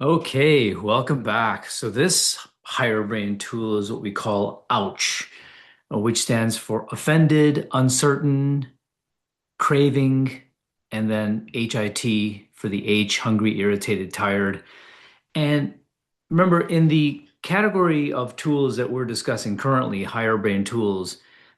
Okay, welcome back. So this higher brain tool is what we call OUCH, which stands for offended, uncertain, craving, and then HIT for the H, hungry, irritated, tired. And remember, in the category of tools that we're discussing currently, higher brain tools,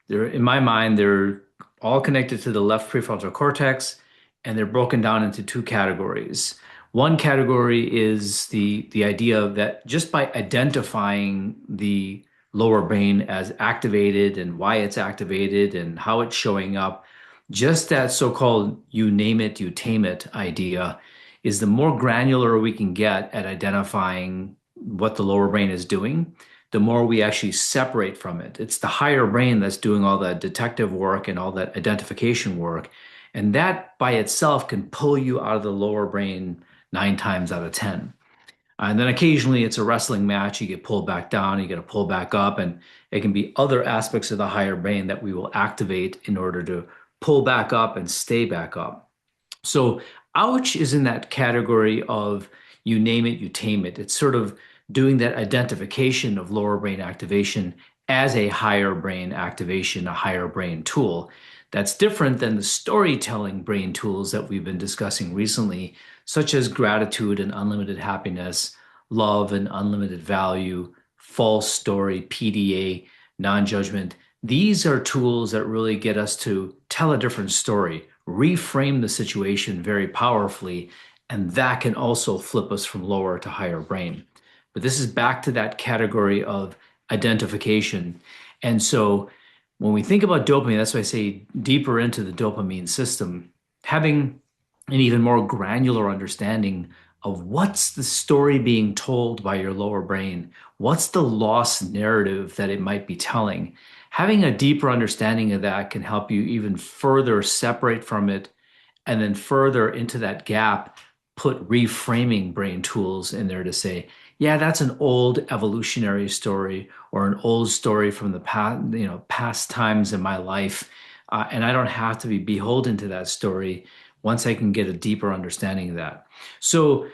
in my mind, they're all connected to the left prefrontal cortex, and they're broken down into two categories. One category is the idea that just by identifying the lower brain as activated and why it's activated and how it's showing up, just that so-called you name it, you tame it idea is the more granular we can get at identifying what the lower brain is doing, the more we actually separate from it. It's the higher brain that's doing all that detective work and all that identification work. And that by itself can pull you out of the lower brain 9 times out of 10. And then occasionally it's a wrestling match. You get pulled back down, you get to pull back up, and it can be other aspects of the higher brain that we will activate in order to pull back up and stay back up. So ouch is in that category of you name it, you tame it. It's sort of doing that identification of lower brain activation as a higher brain activation, a higher brain tool. That's different than the storytelling brain tools that we've been discussing recently, such as gratitude and unlimited happiness, love and unlimited value, false story, PDA, non-judgment. These are tools that really get us to tell a different story, reframe the situation very powerfully, and that can also flip us from lower to higher brain. But this is back to that category of identification. And so when we think about dopamine, that's why I say deeper into the dopamine system, having an even more granular understanding of what's the story being told by your lower brain, what's the lost narrative that it might be telling. Having a deeper understanding of that can help you even further separate from it and then further into that gap, put reframing brain tools in there to say, yeah, that's an old evolutionary story or an old story from the past, past times in my life. And I don't have to be beholden to that story once I can get a deeper understanding of that. So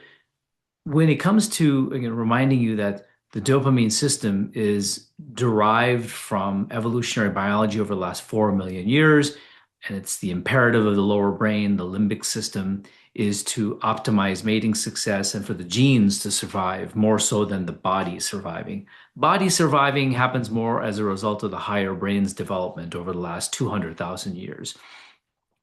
when it comes to, again, reminding you that the dopamine system is derived from evolutionary biology over the last 4 million years, and it's the imperative of the lower brain, the limbic system, is to optimize mating success and for the genes to survive more so than the body surviving. Body surviving happens more as a result of the higher brain's development over the last 200,000 years.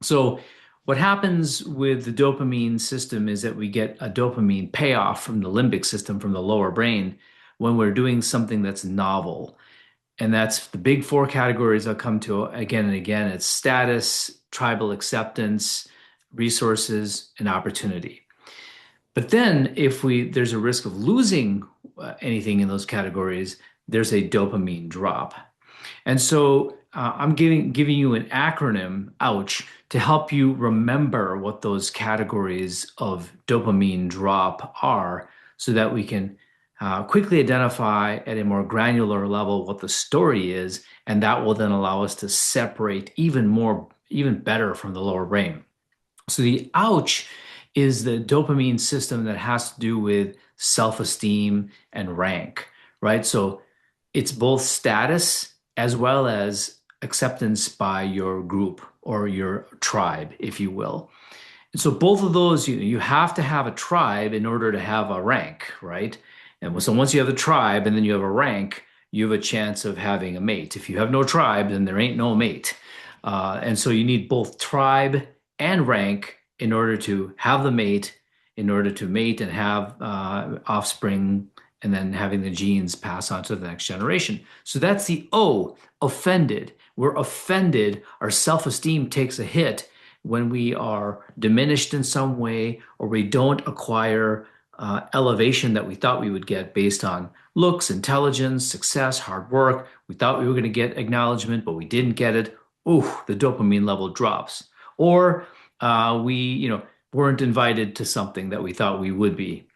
So what happens with the dopamine system is that we get a dopamine payoff from the limbic system, from the lower brain, when we're doing something that's novel. And that's the big four categories I'll come to again and again. It's status, tribal acceptance, resources, and opportunity. But then if there's a risk of losing anything in those categories, there's a dopamine drop. And so I'm giving you an acronym, ouch, to help you remember what those categories of dopamine drop are so that we can quickly identify at a more granular level what the story is. And that will then allow us to separate even better from the lower brain. So the ouch is the dopamine system that has to do with self-esteem and rank, right? So it's both status as well as acceptance by your group or your tribe, if you will. And so both of those, you have to have a tribe in order to have a rank, right? And so once you have a tribe and then you have a rank, you have a chance of having a mate. If you have no tribe, then there ain't no mate. And so you need both tribe and rank in order to have the mate, in order to mate and have offspring, and then having the genes pass on to the next generation. So that's the O, offended. We're offended. Our self-esteem takes a hit when we are diminished in some way or we don't acquire elevation that we thought we would get based on looks, intelligence, success, hard work. We thought we were going to get acknowledgement, but we didn't get it. Ooh, the dopamine level drops. Or we weren't invited to something that we thought we would be.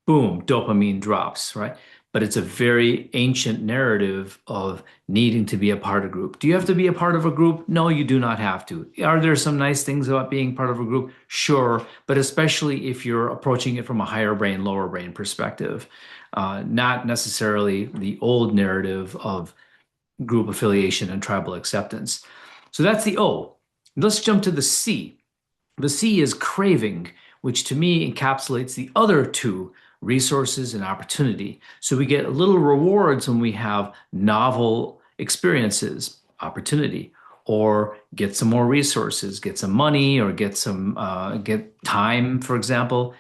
Boom, dopamine drops, right? but it's a very ancient narrative of needing to be a part of a group. Do you have to be a part of a group? No, you do not have to. Are there some nice things about being part of a group? Sure, but especially if you're approaching it from a higher brain, lower brain perspective, not necessarily the old narrative of group affiliation and tribal acceptance. So that's the O. Let's jump to the C. The C is craving, which to me encapsulates the other two, resources and opportunity. So we get little rewards when we have novel experiences, opportunity, or get some more resources, get some money, or get time, for example.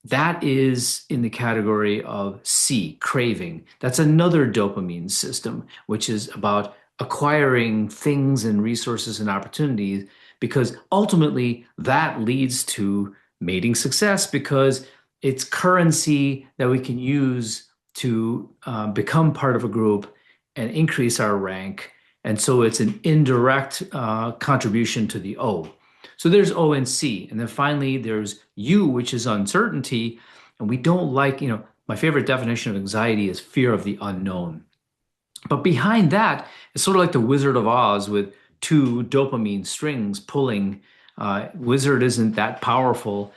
That is in the category of C, craving. That's another dopamine system, which is about acquiring things and resources and opportunities, because ultimately that leads to mating success because it's currency that we can use to become part of a group and increase our rank. And so it's an indirect contribution to the O. So there's O and C. And then finally, there's U, which is uncertainty. And we don't like, my favorite definition of anxiety is fear of the unknown. But behind that, it's sort of like the Wizard of Oz with two dopamine strings pulling. Wizard isn't that powerful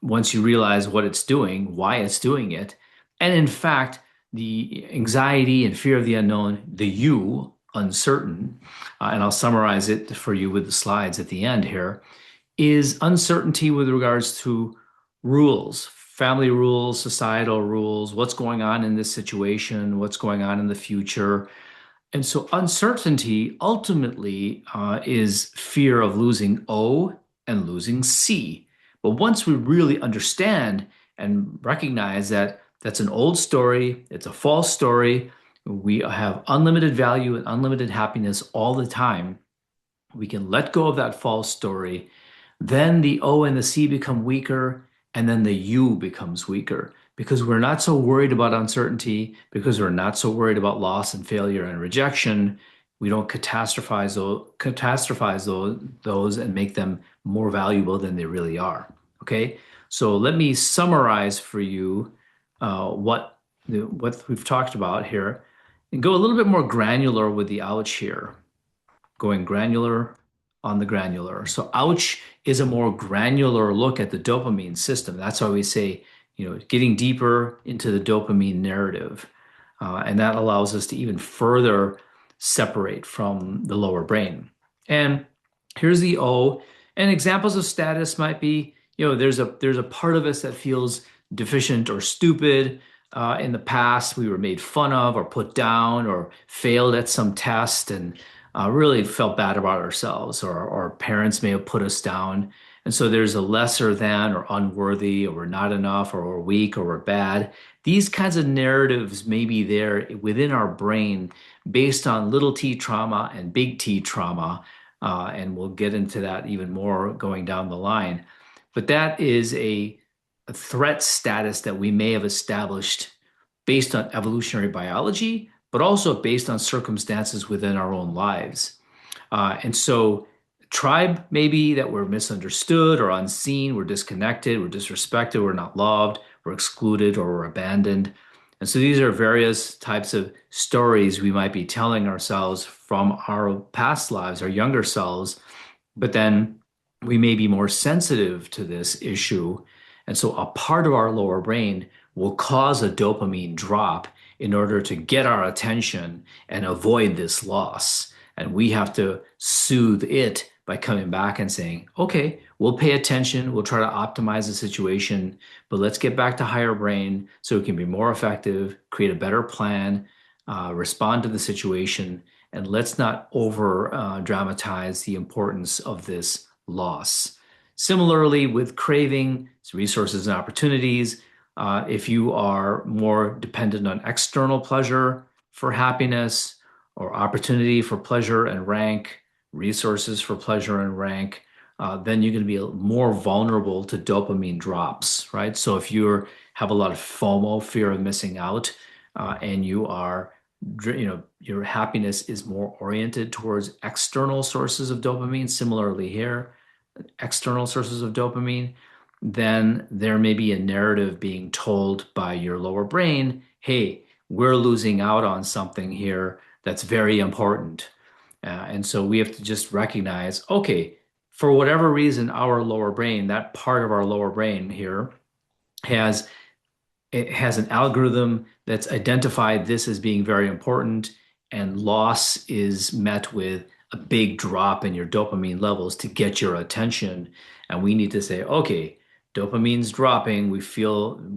once you realize what it's doing, why it's doing it. And in fact, the anxiety and fear of the unknown, the U, uncertain, and I'll summarize it for you with the slides at the end here, is uncertainty with regards to rules, family rules, societal rules, what's going on in this situation, what's going on in the future. And so uncertainty ultimately is fear of losing O and losing C. But once we really understand and recognize that that's an old story, it's a false story, we have unlimited value and unlimited happiness all the time, we can let go of that false story. Then the O and the C become weaker, and then the U becomes weaker because we're not so worried about uncertainty, because we're not so worried about loss and failure and rejection. We don't catastrophize those and make them more valuable than they really are. Okay, so let me summarize for you what we've talked about here, and go a little bit more granular with the ouch here. Going granular on the granular. So ouch is a more granular look at the dopamine system. That's why we say, getting deeper into the dopamine narrative. And that allows us to even further separate from the lower brain. And here's the O. And examples of status might be, there's a part of us that feels deficient or stupid. In the past, we were made fun of or put down or failed at some test and really felt bad about ourselves, or our parents may have put us down. And so there's a lesser than or unworthy, or we're not enough, or we're weak, or we're bad. These kinds of narratives may be there within our brain based on little t trauma and big T trauma. And we'll get into that even more going down the line. But that is a threat status that we may have established based on evolutionary biology, but also based on circumstances within our own lives. And so tribe maybe that we're misunderstood or unseen, we're disconnected, we're disrespected, we're not loved, we're excluded, or we're abandoned. And so these are various types of stories we might be telling ourselves from our past lives, our younger selves, but then we may be more sensitive to this issue. And so a part of our lower brain will cause a dopamine drop in order to get our attention and avoid this loss. And we have to soothe it by coming back and saying, okay, we'll pay attention, we'll try to optimize the situation, but let's get back to higher brain so we can be more effective, create a better plan, respond to the situation, and let's not over dramatize the importance of this loss. Similarly, with craving, it's resources and opportunities. If you are more dependent on external pleasure for happiness, or opportunity for pleasure and rank, resources for pleasure and rank, then you're going to be more vulnerable to dopamine drops, right? So if you have a lot of FOMO, fear of missing out, and your happiness is more oriented towards external sources of dopamine, similarly here, external sources of dopamine, then there may be a narrative being told by your lower brain hey, we're losing out on something here that's very important. And so we have to just recognize, okay, for whatever reason, our lower brain, that part of our lower brain here, has it has an algorithm that's identified this as being very important, and loss is met with a big drop in your dopamine levels to get your attention. And we need to say, okay, dopamine's dropping. We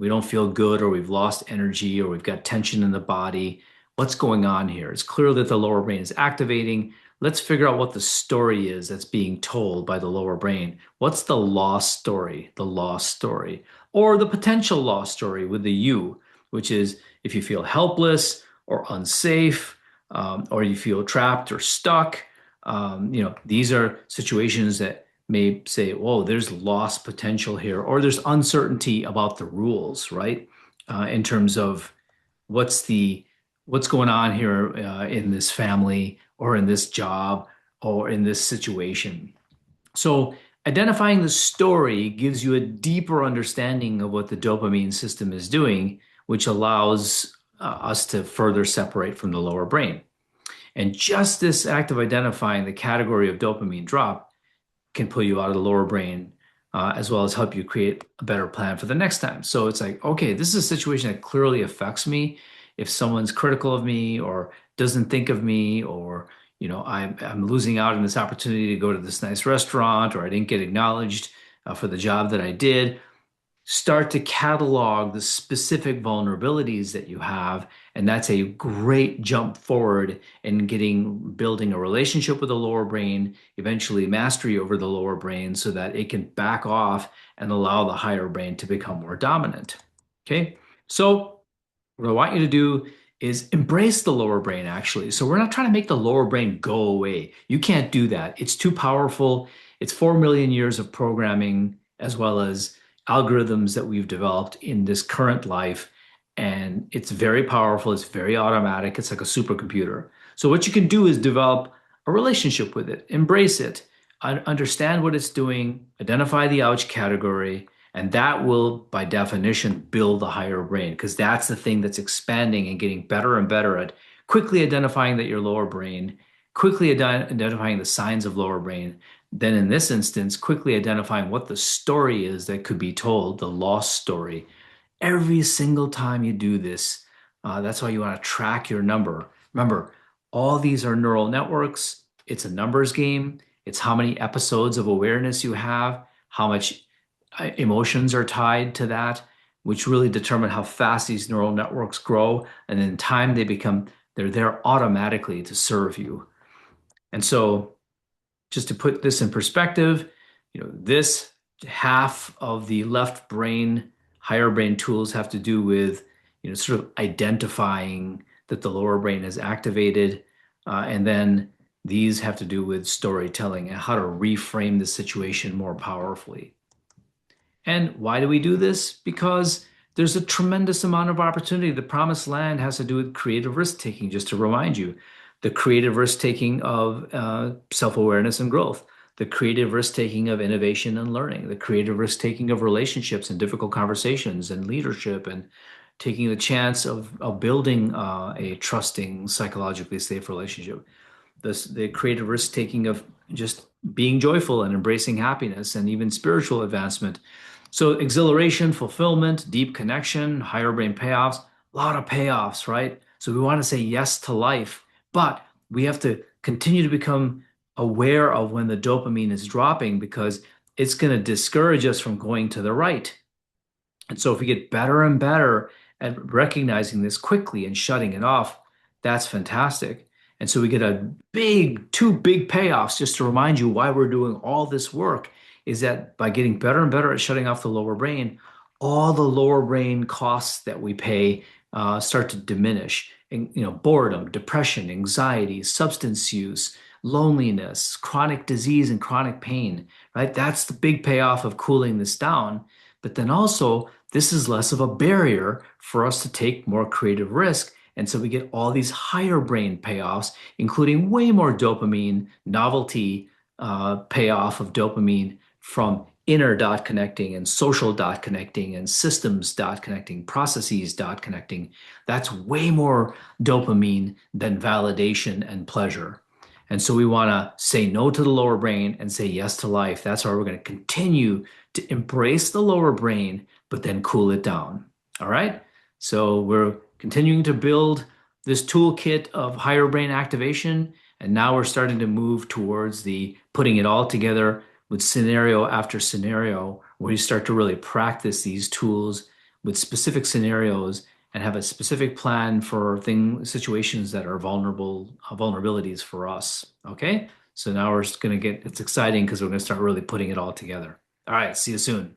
don't feel good, or we've lost energy, or we've got tension in the body. What's going on here? It's clear that the lower brain is activating. Let's figure out what the story is that's being told by the lower brain. What's the loss story? The loss story or the potential loss story with the U, which is if you feel helpless or unsafe, or you feel trapped or stuck. These are situations that may say, "Whoa, there's loss potential here," or there's uncertainty about the rules, right? In terms of what's the what's going on here in this family or in this job or in this situation. So identifying the story gives you a deeper understanding of what the dopamine system is doing, which allows us to further separate from the lower brain. And just this act of identifying the category of dopamine drop can pull you out of the lower brain, as well as help you create a better plan for the next time. So it's like, okay, this is a situation that clearly affects me. If someone's critical of me or doesn't think of me, or I'm losing out on this opportunity to go to this nice restaurant, or I didn't get acknowledged for the job that I did, start to catalog the specific vulnerabilities that you have. And that's a great jump forward in building a relationship with the lower brain, eventually mastery over the lower brain so that it can back off and allow the higher brain to become more dominant. Okay. So what I want you to do is embrace the lower brain, actually. So we're not trying to make the lower brain go away. You can't do that. It's too powerful. It's 4 million years of programming, as well as algorithms that we've developed in this current life. And it's very powerful. It's very automatic. It's like a supercomputer. So what you can do is develop a relationship with it, embrace it, understand what it's doing, identify the ouch category, and that will, by definition, build a higher brain, because that's the thing that's expanding and getting better and better at quickly identifying that your lower brain, quickly identifying the signs of lower brain. Then in this instance, quickly identifying what the story is that could be told, the lost story. Every single time you do this, that's why you want to track your number. Remember, all these are neural networks. It's a numbers game. It's how many episodes of awareness you have, how much emotions are tied to that, which really determine how fast these neural networks grow. And in time, they're there automatically to serve you. And so just to put this in perspective, this half of the left brain, higher brain tools have to do with, sort of identifying that the lower brain is activated. And then these have to do with storytelling and how to reframe the situation more powerfully. And why do we do this? Because there's a tremendous amount of opportunity. The promised land has to do with creative risk taking, just to remind you. The creative risk taking of self-awareness and growth, the creative risk taking of innovation and learning, the creative risk taking of relationships and difficult conversations and leadership, and taking the chance of building a trusting, psychologically safe relationship. The creative risk taking of just being joyful and embracing happiness and even spiritual advancement. So exhilaration, fulfillment, deep connection, higher brain payoffs, a lot of payoffs, right? So we want to say yes to life, but we have to continue to become aware of when the dopamine is dropping, because it's going to discourage us from going to the right. And so if we get better and better at recognizing this quickly and shutting it off, that's fantastic. And so we get two big payoffs. Just to remind you why we're doing all this work is that by getting better and better at shutting off the lower brain, all the lower brain costs that we pay start to diminish. And, boredom, depression, anxiety, substance use, loneliness, chronic disease, and chronic pain, right? That's the big payoff of cooling this down. But then also, this is less of a barrier for us to take more creative risk. And so we get all these higher brain payoffs, including way more dopamine, novelty payoff of dopamine from inner dot connecting and social dot connecting and systems dot connecting, processes dot connecting. That's way more dopamine than validation and pleasure. And so we want to say no to the lower brain and say yes to life. That's why we're going to continue to embrace the lower brain, but then cool it down. All right. So we're continuing to build this toolkit of higher brain activation. And now we're starting to move towards the putting it all together with scenario after scenario, where you start to really practice these tools with specific scenarios and have a specific plan for situations that are vulnerabilities for us. Okay. So now we're going to it's exciting because we're going to start really putting it all together. All right. See you soon.